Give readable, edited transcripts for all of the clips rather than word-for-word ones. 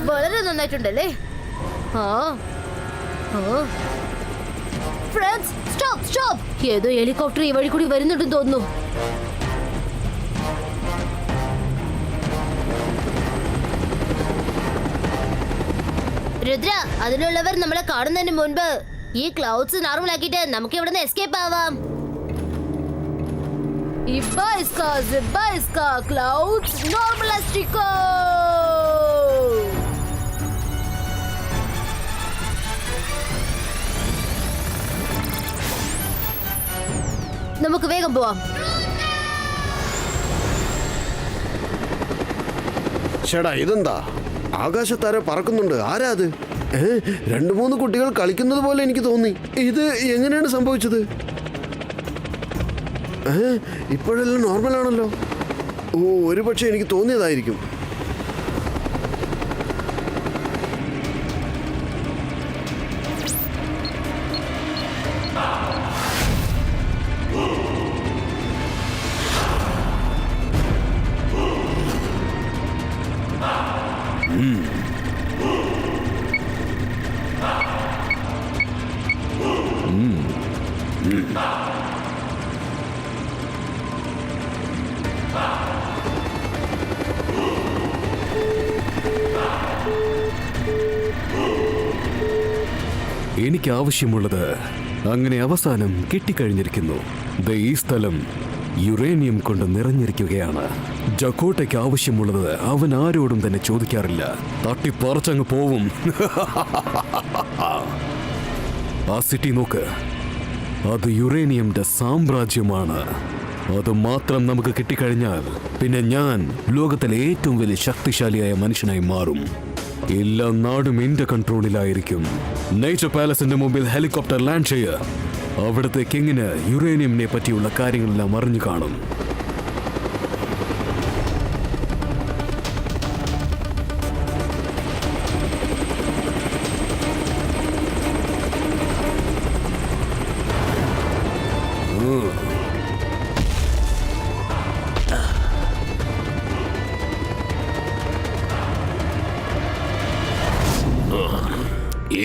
വളരെ നന്നായിട്ടുണ്ടല്ലേ? Friends, stop stop! ഏതോ ഹെലികോപ്റ്റർ ഈ വഴി കൂടി വരുന്നുണ്ടെന്ന് തോന്നുന്നു. രുദ്ര, അതിലുള്ളവർ നമ്മളെ കാണുന്നതിന് മുൻപ് ഈ ക്ലൗഡ്സ് നോർമൽ ആക്കിയിട്ട് നമുക്ക് ഇവിടെ നിന്ന് എസ്കേപ്പ് ആവാം. ക്ലൗഡ്സ് നോർമലാസ്റ്റിക്കോ. നമുക്ക് വേഗം പോവാം. ചേടാ, ഇതെന്താ? ആകാശത്താര പറക്കുന്നുണ്ട്. ആരാ അത്? 2-3 കുട്ടികൾ കളിക്കുന്നത് പോലെ എനിക്ക് തോന്നി. ഇത് എങ്ങനെയാണ് സംഭവിച്ചത്? ഇപ്പോഴെല്ലാം നോർമലാണല്ലോ. ഓ, ഒരു പക്ഷേ എനിക്ക് തോന്നിയതായിരിക്കും. എനിക്ക് ആവശ്യമുള്ളത് അങ്ങനെ അവസാനം കിട്ടിക്കഴിഞ്ഞിരിക്കുന്നു. ഈ സ്ഥലം യുറേനിയം കൊണ്ട് നിറഞ്ഞിരിക്കുകയാണ്. ജക്കോട്ടയ്ക്ക് ആവശ്യമുള്ളത് അവൻ ആരോടും തന്നെ ചോദിക്കാറില്ല. തട്ടിപ്പറിച്ചങ്ങ് പോവും. ആ സിറ്റി നോക്ക്, അത് യുറേനിയമിന്റെ സാമ്രാജ്യമാണ്. അത് മാത്രം നമുക്ക് കിട്ടിക്കഴിഞ്ഞാൽ പിന്നെ ഞാൻ ലോകത്തിലെ ഏറ്റവും വലിയ ശക്തിശാലിയായ മനുഷ്യനായി മാറും. എല്ലാ നാടും എന്റെ കൺട്രോളിലായിരിക്കും. നേച്ചർ പാലസിന്റെ മുമ്പിൽ ഹെലികോപ്റ്റർ ലാൻഡ് ചെയ്യുക. അവിടുത്തെ കിങ്ങിന് യുറേനിയമിനെ പറ്റിയുള്ള കാര്യങ്ങളെല്ലാം അറിഞ്ഞു കാണും.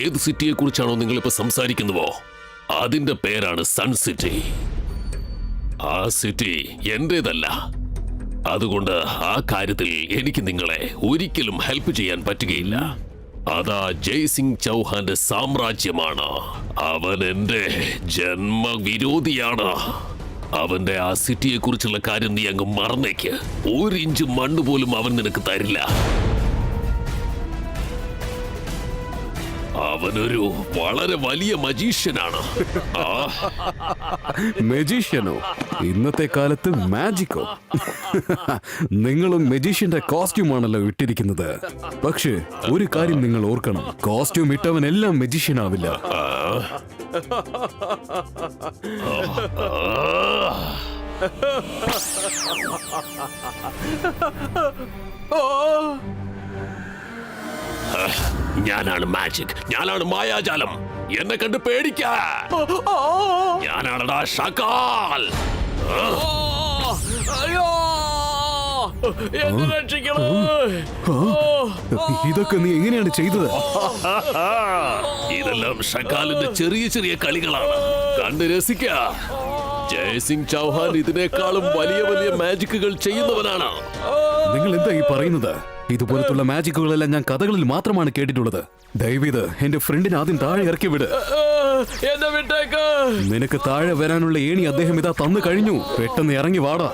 ഏത് സിറ്റിയെ കുറിച്ചാണോ നിങ്ങളിപ്പോ സംസാരിക്കുന്നുവോ അതിന്റെ പേരാണ് സൺ സിറ്റി. ആ സിറ്റി എന്റേതല്ല. അതുകൊണ്ട് ആ കാര്യത്തിൽ എനിക്ക് നിങ്ങളെ ഒരിക്കലും ഹെൽപ്പ് ചെയ്യാൻ പറ്റുകയില്ല. അതാ ജയ്സിംഗ് ചൗഹാന്റെ സാമ്രാജ്യമാണ്. അവൻ എന്റെ ജന്മവിരോധിയാണ്. അവന്റെ ആ സിറ്റിയെ കുറിച്ചുള്ള കാര്യം നീ അങ്ങ് മറന്നേക്ക്. 1 ഇഞ്ച് മണ്ണ് പോലും അവൻ നിനക്ക് തരില്ല. അവനൊരു വളരെ വലിയ മജീഷ്യനാണ്. മജീഷ്യനോ? ഇന്നത്തെ കാലത്ത് മാജിക്കോ? നിങ്ങളും മജീഷ്യന്റെ കോസ്റ്റ്യൂമാണല്ലോ ഇട്ടിരിക്കുന്നത്. പക്ഷേ ഒരു കാര്യം നിങ്ങൾ ഓർക്കണം, കോസ്റ്റ്യൂം ഇട്ടവനെല്ലാം മജീഷ്യൻ ആവില്ല. ഞാനാണ് മാജിക്, ഞാനാണ് മായാജാലം. എന്നെ കണ്ട് പേടിക്കാ. ഞാനാണടാ ഷക്കാൽ. ഇതൊക്കെ നീ എങ്ങനെയാണ് ചെയ്തത്? ഇതെല്ലാം ഷക്കാലിന്റെ ചെറിയ ചെറിയ കളികളാണ്. കണ്ട് രസിക്ക. ജയ്സിംഗ് ചൗഹാൻ ഇതിനേക്കാളും വലിയ വലിയ മാജിക്കുകൾ ചെയ്യുന്നവനാണ്. നിങ്ങൾ എന്താ ഈ പറയുന്നത്? ഇതുപോലത്തുള്ള മാജിക്കുകളെല്ലാം ഞാൻ കഥകളിൽ മാത്രമാണ് കേട്ടിട്ടുള്ളത്. ദയവീത് എന്റെ ഫ്രണ്ടിനെ ആദ്യം താഴെ ഇറക്കി വിട്. നിനക്ക് താഴെ വരാനുള്ള ഏണി അദ്ദേഹം ഇതാ തന്നു കഴിഞ്ഞു. പെട്ടെന്ന് ഇറങ്ങി വാടാ.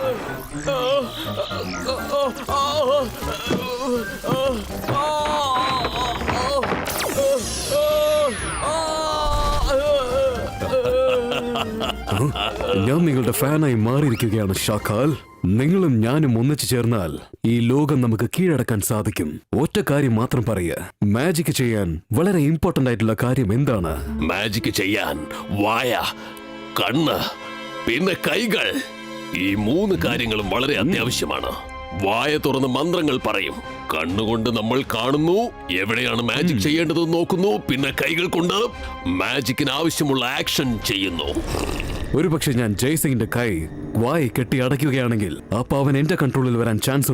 ഞാൻ നിങ്ങളുടെ ഫാനായി മാറിയിരിക്കുകയാണ് ഷാഖാൽ. നിങ്ങളും ഞാനും ഒന്നിച്ചു ചേർന്നാൽ ഈ ലോകം നമുക്ക് കീഴടക്കാൻ സാധിക്കും. ഒറ്റ കാര്യം മാത്രം പറയുക, മാജിക് ചെയ്യാൻ വളരെ ഇമ്പോർട്ടന്റ് ആയിട്ടുള്ള കാര്യം എന്താണ്? മാജിക് ചെയ്യാൻ വായ, കണ്ണ്, പിന്നെ കൈകൾ. ഈ 3 കാര്യങ്ങളും വളരെ അത്യാവശ്യമാണ്. വായ തുറന്ന് മന്ത്രങ്ങൾ പറയും. കണ്ണുകൊണ്ട് നമ്മൾ കാണുന്നു, എവിടെയാണ് മാജിക് ചെയ്യേണ്ടതെന്ന് നോക്കുന്നു. പിന്നെ കൈകൾ കൊണ്ട് മാജിക്കിന് ആവശ്യമുള്ള ആക്ഷൻ ചെയ്യുന്നു. ഒരുപക്ഷെ ഞാൻ ജയ്സിംഗിന്റെ കൈ വായി കെട്ടി അടയ്ക്കുകയാണെങ്കിൽ അപ്പൊ അവൻ എന്റെ കൺട്രോളിൽ വരാൻ ചാൻസ്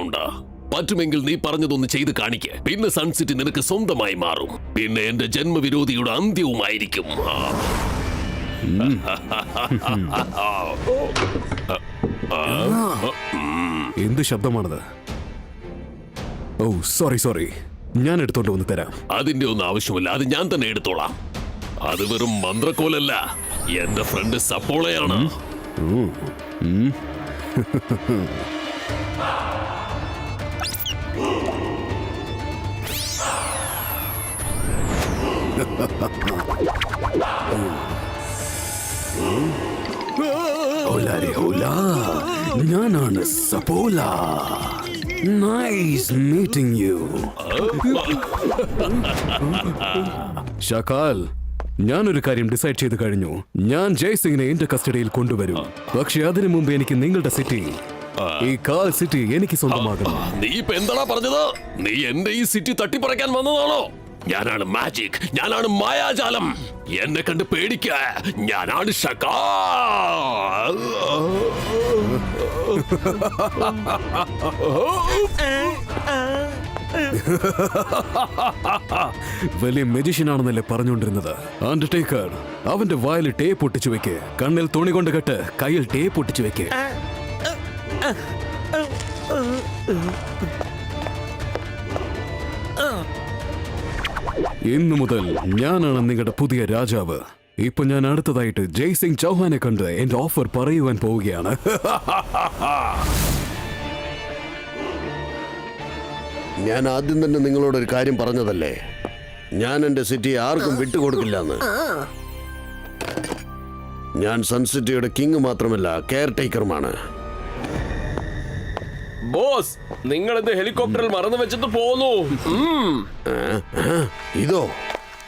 ഉണ്ട്. പറ്റുമെങ്കിൽ നീ പറഞ്ഞതൊന്ന് ചെയ്ത് കാണിക്ക്. പിന്നെ സൺ സിറ്റി നിനക്ക് സ്വന്തമായി മാറും. പിന്നെ എന്റെ ജന്മവിരോധിയുടെ അന്ത്യവുമായിരിക്കും. എന്ത് ശബ്ദമാണത്? ഓ സോറി, ഞാൻ എടുത്തോണ്ട് വന്ന് തരാം. അതിന്റെ ഒന്നും ആവശ്യമില്ല, അത് ഞാൻ തന്നെ എടുത്തോളാം. അത് വെറും മന്ത്രക്കോലല്ല, എന്റെ ഫ്രണ്ട് സപ്പോളയാണ്. ഞാനാണ് Sappola. Nice meeting you. Shakaal, ഞാനൊരു കാര്യം ഡിസൈഡ് ചെയ്ത് കഴിഞ്ഞു. ഞാൻ ജയ്സിംഗിനെ എന്റെ കസ്റ്റഡിയിൽ കൊണ്ടുവരും. പക്ഷെ അതിനു മുമ്പ് എനിക്ക് നിങ്ങളുടെ സിറ്റി, ഈ കാൽ സിറ്റി എനിക്ക് സ്വന്തമാകണം. നീ ഇപ്പൊ എന്താടാ പറഞ്ഞത്? നീ എന്റെ ഈ സിറ്റി തട്ടിപ്പറിക്കാൻ വന്നതാണോ? ഞാനാണ് മാജിക്, ഞാനാണ് മായാജാലം. എന്നെ കണ്ട് പേടിക്ക, ഞാനാണ് ഷക്കാൽ. വലിയ മെജിഷ്യൻ ആണെന്നല്ലേ പറഞ്ഞുകൊണ്ടിരുന്നത്? അണ്ടർടേക്കർ, അവന്റെ വായിൽ ടേപ്പ് ഒട്ടിച്ചു വെക്ക്, കണ്ണിൽ തുണി കൊണ്ട് കെട്ട്, കയ്യിൽ ടേപ്പ് ഒട്ടിച്ചു വെക്ക്. ഇന്നു മുതൽ ഞാനാണ് നിങ്ങളുടെ പുതിയ രാജാവ്. ഇപ്പൊ ഞാൻ അടുത്തതായിട്ട് ജയ്സിംഗ് ചൗഹാനെ കണ്ട് എന്റെ ഓഫർ പറയുവാൻ പോവുകയാണ്. ഞാൻ ആദ്യം തന്നെ നിങ്ങളോട് ഒരു കാര്യം പറഞ്ഞതല്ലേ, ഞാൻ എന്റെ സിറ്റി ആർക്കും വിട്ടുകൊടുക്കില്ലെന്ന്. ഞാൻ സൺ സിറ്റിയുടെ കിങ് മാത്രമല്ല, കെയർ ടേക്കറുമാണ്. ബോസ്, നിങ്ങൾ എന്ത് ഹെലികോപ്റ്ററിൽ മറന്നു വെച്ചിട്ട് പോന്നു?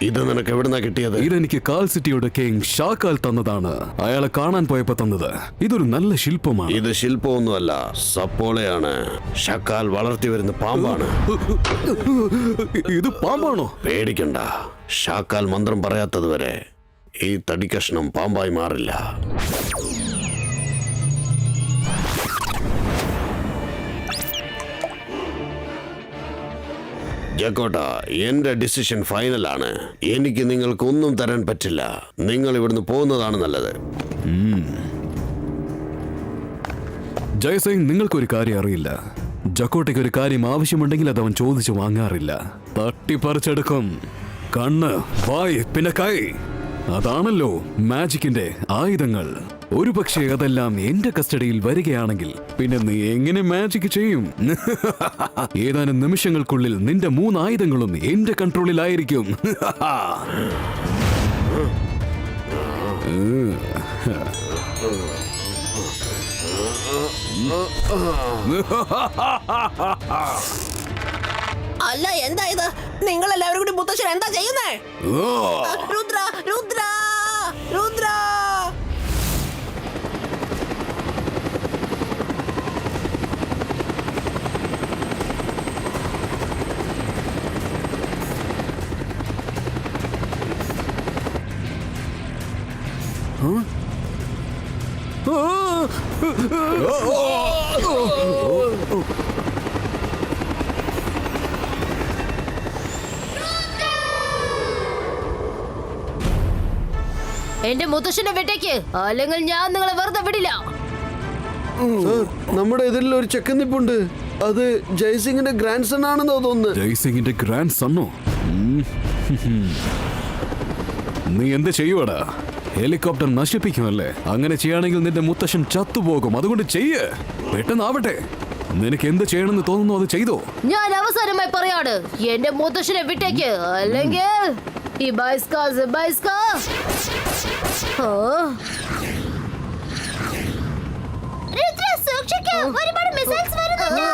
ഇത് നിനക്ക് എവിടുന്നാ കിട്ടിയത്? ഇതെനിക്ക് കാൽ സിറ്റിയുടെ കിങ് ഷാക്കാൽ തന്നതാണ്. അയാളെ കാണാൻ പോയപ്പോ തന്നത്. ഇതൊരു നല്ല ശില്പമാണ്. ഇത് ശില്പമൊന്നുമല്ല, സപ്പോളയാണ്. ഷക്കാൽ വളർത്തി വരുന്ന പാമ്പാണ്. ഇത് പാമ്പാണോ? പേടിക്കണ്ട, ഷാക്കാൽ മന്ത്രം പറയാത്തത് വരെ ഈ തടിക്കഷ്ണം പാമ്പായി മാറില്ല. ജക്കോട്ട, എന്റെ ഡിസിഷൻ ഫൈനലാണ്. എനിക്ക് നിങ്ങൾക്ക് ഒന്നും തരാൻ പറ്റില്ല. നിങ്ങൾ ഇവിടുന്ന് പോകുന്നതാണ് നല്ലത്. ജയ്സിംഗ്, നിങ്ങൾക്കൊരു കാര്യം അറിയില്ല. ജക്കോട്ടയ്ക്ക് ഒരു കാര്യം ആവശ്യമുണ്ടെങ്കിൽ അത് അവൻ ചോദിച്ചു വാങ്ങാറില്ല. തട്ടിപ്പറിച്ചെടുക്കും. കണ്ണ്, വായ്, പിന്നെ കൈ. അതാണല്ലോ മാജിക്കിന്റെ ആയുധങ്ങൾ. ഒരു പക്ഷേ അതെല്ലാം എന്റെ കസ്റ്റഡിയിൽ വരികയാണെങ്കിൽ പിന്നെ നീ എങ്ങനെ മാജിക് ചെയ്യും? ഏതാനും നിമിഷങ്ങൾക്കുള്ളിൽ നിന്റെ 3 ആയുധങ്ങളും എന്റെ കൺട്രോളിലായിരിക്കും. അല്ല, എന്താ ഇത്? നിങ്ങൾ എല്ലാവരും കൂടി മുത്തശ്ശൻ എന്താ ചെയ്യുന്നേ? രുദ്ര, രുദ്ര, രുദ്ര! എന്റെ മുത്തശ്ശനെ വിട്ടേക്ക്, അല്ലെങ്കിൽ ഞാൻ നിങ്ങളെ വെറുതെ വിടില്ല. സർ, നമ്മുടെ എതിരിൽ ഒരു ചെക്കൻ നിപ്പുണ്ട്. അത് ജയ്സിംഗിന്റെ ഗ്രാൻഡ് സൺ ആണെന്നോ തോന്നുന്നു. ജയ്സിംഗിന്റെ ഗ്രാൻഡ് സണ്ണോ? നീ എന്ത് ചെയ്യുവാടാ? ഹെലികോപ്റ്റർ നശിപ്പിക്കുമല്ലേ? അങ്ങനെ ചെയ്യുകയാണെങ്കിൽ നിന്റെ മുത്തശ്ശൻ ചത്തുപോകും. അതുകൊണ്ട് ചെയ്യ്, പെട്ടെന്നാവട്ടെ. നിനക്ക് എന്ത് ചെയ്യണമെന്ന് തോന്നുന്നു അത് ചെയ്തോ. ഞാൻ അവസാനമായി പറയാണ്, എന്റെ മുത്തശ്ശനെ വിട്ടേക്ക്, അല്ലെങ്കിൽ ഈ ഒരുപാട് മിസൈൽസ് വരുന്നുണ്ട്.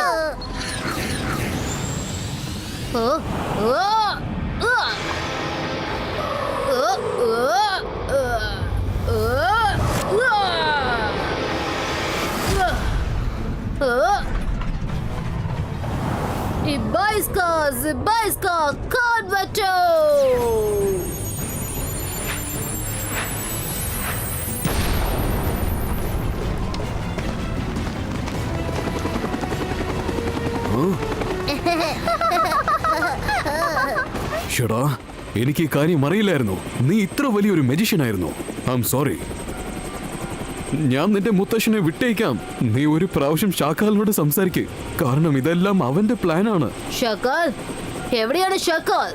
Zibaiska Converto! Huh? ഷടാ, എനിക്ക് ഈ കാര്യം അറിയില്ലായിരുന്നു. നീ ഇത്ര വലിയൊരു മെജിഷ്യൻ ആയിരുന്നു. I am sorry. ഞാൻ നിന്റെ മുത്തശ്ശനെ വിട്ടേക്കാം. നീ ഒരു പ്രാവശ്യം ഷാക്കാലിനോട് സംസാരിക്ക്. കാരണം ഇതെല്ലാം അവന്റെ പ്ലാനാണ്. ഷക്കാൽ, എവിടെയാണ് ഷക്കാൽ?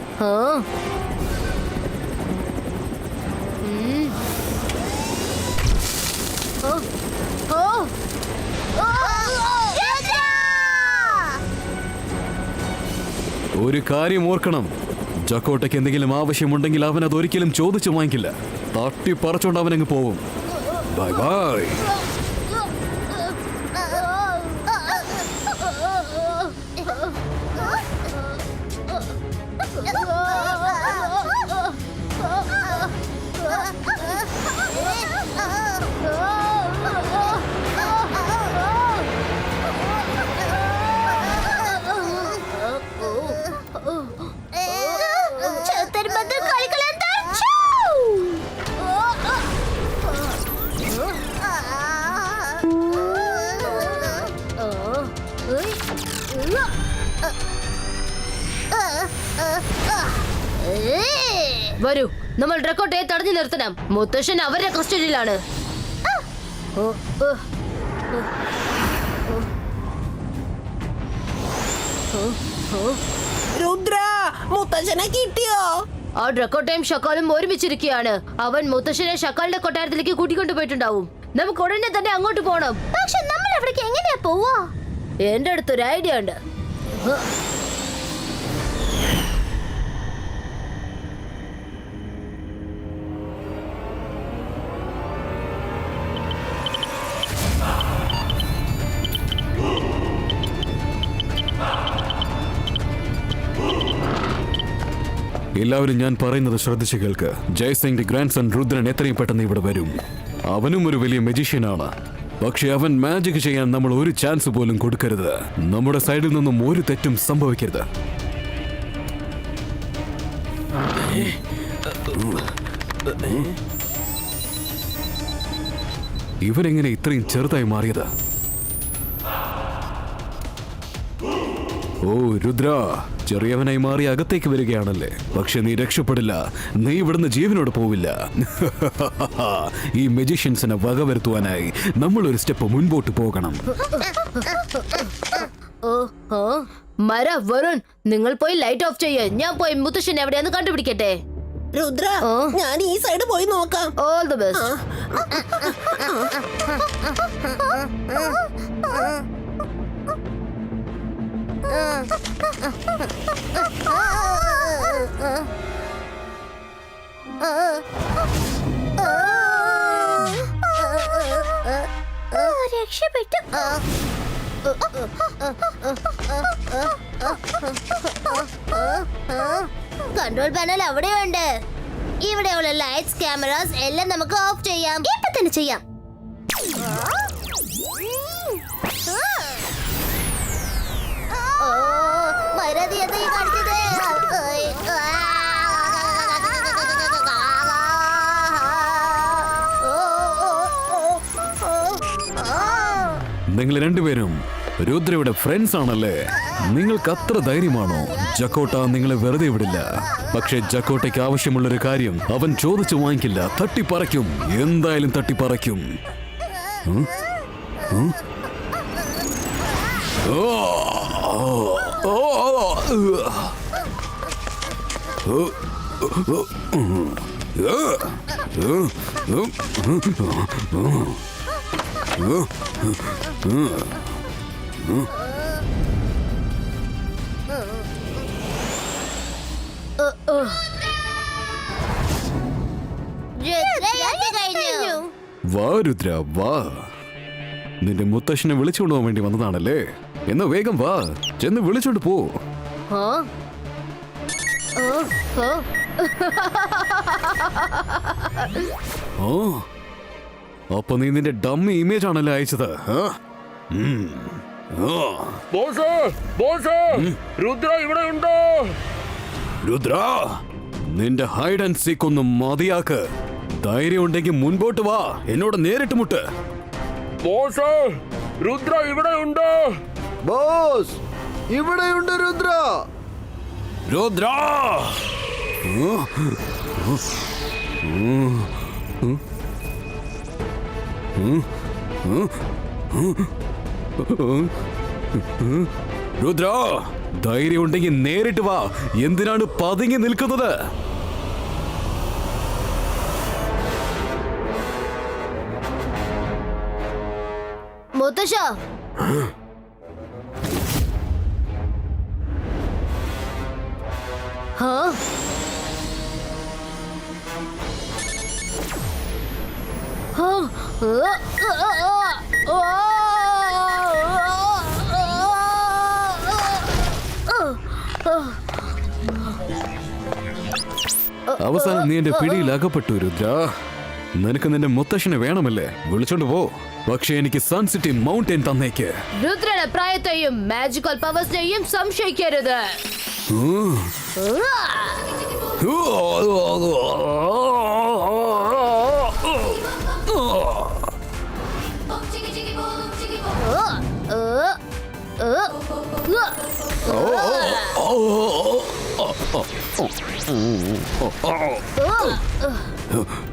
ഒരു കാര്യം ഓർക്കണം, ജക്കോട്ടയ്ക്ക് എന്തെങ്കിലും ആവശ്യമുണ്ടെങ്കിൽ അവൻ അത് ഒരിക്കലും ചോദിച്ചു വാങ്ങിക്കില്ല. തട്ടി പറിച്ചോണ്ട് അവനങ്ങ് പോവും. Bye bye. വരൂ, നമ്മൾ ഡ്രക്കോട്ടയെ തടഞ്ഞു നിർത്തണം. മുത്തശ്ശൻ അവരുടെ കസ്റ്റഡിയിലാണ്. രുദ്ര, മുത്തശ്ശനെ കിട്ടിയോ? ആ ഡ്രക്കോട്ടയും ഷക്കാലും ഒരുമിച്ചിരിക്കുകയാണ്. അവൻ മുത്തശ്ശനെ ഷക്കാലിന്റെ കൊട്ടാരത്തിലേക്ക് കൂട്ടിക്കൊണ്ടുപോയിട്ടുണ്ടാവും. നമുക്ക് ഉടനെ തന്നെ അങ്ങോട്ട് പോകണം. പക്ഷെ നമ്മൾ അവിടേക്ക് എങ്ങനെയാ പോവാ? എന്റെ അടുത്തൊരു ഐഡിയ ഉണ്ട്. എല്ലാവരും ഞാൻ പറയുന്നത് ശ്രദ്ധിച്ചു കേൾക്ക്. ജയ്സിംഗിന്റെ ഗ്രാൻഡ് സൺ രുദ്രൻ എത്രയും പെട്ടെന്ന് ഇവിടെ വരും. അവനും ഒരു വലിയ മജീഷ്യനാണ്. പക്ഷെ അവൻ മാജിക് ചെയ്യാൻ നമ്മൾ ഒരു ചാൻസ് പോലും കൊടുക്കരുത്. നമ്മുടെ സൈഡിൽ നിന്നും ഒരു തെറ്റും സംഭവിക്കരുത്. ഇവരെങ്ങനെ ഇത്രയും ചെറുതായി മാറിയത്? ഓ രുദ്ര, ചെറിയവനായി മാറി അകത്തേക്ക് വരികയാണല്ലേ. പക്ഷെ നീ രക്ഷപ്പെടില്ല. നീ ഇവിടുന്ന് ജീവനോട് പോവില്ല. ഈ മെജിഷ്യൻസിനെ വകവരുത്തുവാനായി നമ്മൾ ഒരു സ്റ്റെപ്പ് മുൻപോട്ട് പോകണം. മര വരുൺ, നിങ്ങൾ പോയി ലൈറ്റ് ഓഫ് ചെയ്യ്. ഞാൻ പോയി മുത്തശ്ശൻ എവിടെയാന്ന് കണ്ടുപിടിക്കട്ടെ. രുദ്ര, ഞാൻ ഈ സൈഡ് പോയി നോക്കാം. All the best. രക്ഷപ്പെട്ടു. കൺട്രോൾ പാനൽ അവിടെയുണ്ട്. ഇവിടെയുള്ള ലൈറ്റ്സ്, ക്യാമറാസ് എല്ലാം നമുക്ക് ഓഫ് ചെയ്യാം. ഇപ്പൊ തന്നെ ചെയ്യാം. നിങ്ങൾ രണ്ടുപേരും രുദ്രയുടെ ഫ്രണ്ട്സ് ആണല്ലേ? നിങ്ങൾക്ക് അത്ര ധൈര്യമാണോ? ജക്കോട്ട നിങ്ങളെ വെറുതെ വിടില്ല. പക്ഷെ ജക്കോട്ടയ്ക്ക് ആവശ്യമുള്ളൊരു കാര്യം അവൻ ചോദിച്ചു വാങ്ങിക്കില്ല. തട്ടിപ്പറയ്ക്കും, എന്തായാലും തട്ടിപ്പറയ്ക്കും. വാ രുദ്ര, വാ. നിന്റെ മുത്തശ്ശനെ വിളിച്ചുകൊണ്ട് പോകാൻ വേണ്ടി വന്നതാണല്ലേ? എന്നാ വേഗം വാ, ചെന്ന് വിളിച്ചോണ്ട് പോ. ഓ, അപ്പൊ നീ നിന്റെ ഡമ്മി ഇമേജ് ആണല്ലേ അയച്ചത്? രുദ്ര ഇവിടെ ഉണ്ടോ? രുദ്ര, നിന്റെ ഹൈഡ് ആൻഡ് സീക്ക് ഒന്നും മതിയാക്ക്. ധൈര്യം ഉണ്ടെങ്കിൽ മുൻപോട്ട് വാ, എന്നോട് നേരിട്ട് മുട്ട്. രുദ്ര ഇവിടെ ഉണ്ടോ? ബോസ്, ഇവിടെയുണ്ട് രുദ്ര. രുദ്ര, രുദ്ര, ധൈര്യം ഉണ്ടെങ്കിൽ നേരിട്ട് വാ. എന്തിനാണ് പതുങ്ങി നിൽക്കുന്നത്? മുത്തശ്ശ, ഹാ? ഹാ? അവസാനം നീ എന്റെ പിടിയിൽ അകപ്പെട്ടു രുദ്ര. നിനക്ക് നിന്റെ മുത്തശ്ശനെ വേണമല്ലേ? വിളിച്ചോണ്ട് പോ. പക്ഷെ എനിക്ക് സൺ സിറ്റി മൗണ്ടൻ തന്നേക്ക്. രുദ്രയുടെ പ്രായത്തെയും മാജിക്കൽ പവേഴ്സിനെയും സംശയിക്കരുത്.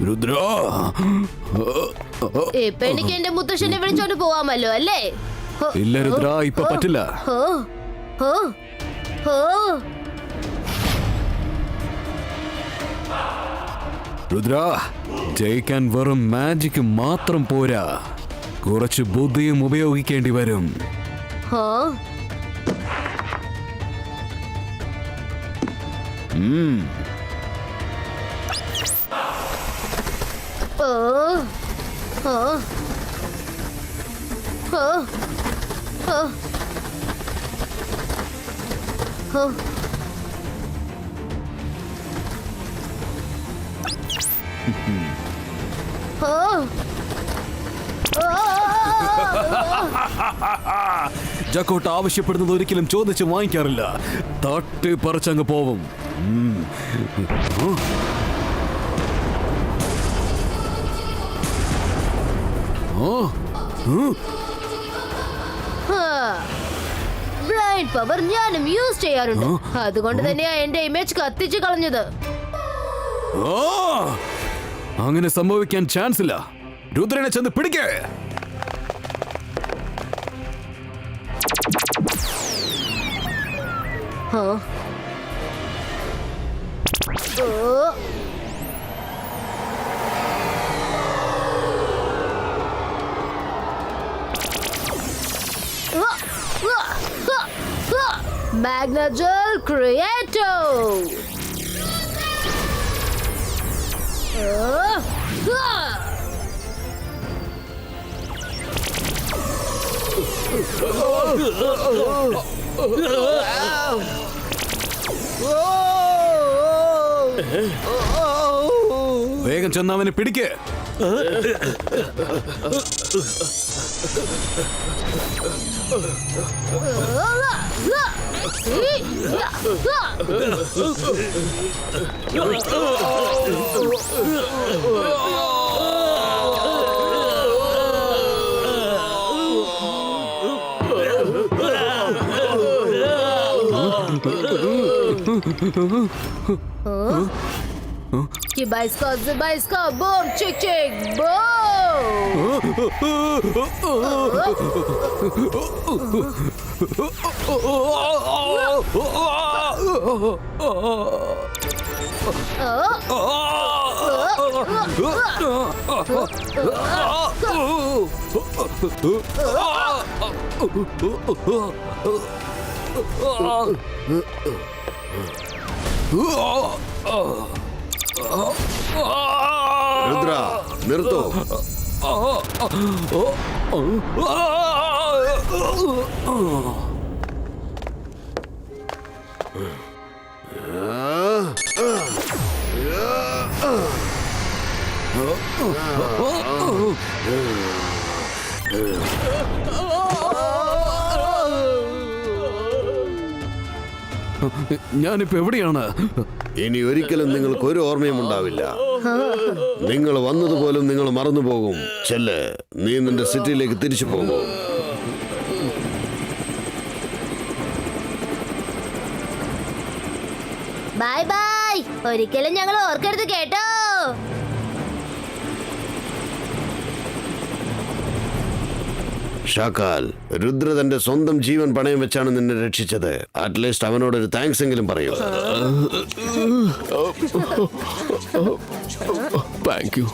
രുദ്ര, ഇപ്പൊ എനിക്ക് എന്റെ മുത്തശ്ശനെ വിളിച്ചോണ്ട് പോവാമല്ലോ അല്ലേ? ഇല്ല രുദ്ര, ഇപ്പൊ പറ്റില്ല. രുദ്ര, ജയിക്കാൻ വെറും മാജിക് മാത്രം പോരാ, കുറച്ച് ബുദ്ധിയും ഉപയോഗിക്കേണ്ടി വരും. ജക്കോട്ട് ആവശ്യപ്പെടുന്നത് ഒരിക്കലും ചോദിച്ച് വാങ്ങിക്കാറില്ല. തട്ടി പറിച്ചങ്ങ് പോവും. ബ്രൈൻ പവർ ഞാനും യൂസ് ചെയ്യാറുണ്ട്. അതുകൊണ്ട് തന്നെയാ എന്റെ ഇമേജ് കത്തിച്ചു കളഞ്ഞത്. അങ്ങനെ സംഭവിക്കാൻ ചാൻസ് ഇല്ല. രുദ്രനെ ചെന്ന് പിടിക്കേ. Magnagel Creato. വേഗം ചെന്ന് അവനെ പിടിക്കേ. Kibaiska, Zibaiska, boom, chick, chick, boom! Rudra, നിർത്തൂ. ഞാനിപ്പോ എവിടെയാണ്? ഇനി ഒരിക്കലും നിങ്ങൾക്ക് ഒരു ഓർമ്മയും ഉണ്ടാവില്ല. നിങ്ങൾ വന്നതുപോലും നിങ്ങൾ മറന്നുപോകും. ചെല്ല്, നീ നിന്റെ സിറ്റിയിലേക്ക് തിരിച്ചു പോകും. Bye bye! ഒരിക്കലും ഞങ്ങൾ ഓർക്കരുത് കേട്ടോ. ഷാക്കാൽ, രുദ്ര തന്റെ സ്വന്തം ജീവൻ പണയം വെച്ചാണ് നിന്നെ രക്ഷിച്ചത്. അറ്റ്ലീസ്റ്റ് അവനോടൊരു താങ്ക്സ് എങ്കിലും പറയൂ. Thank you.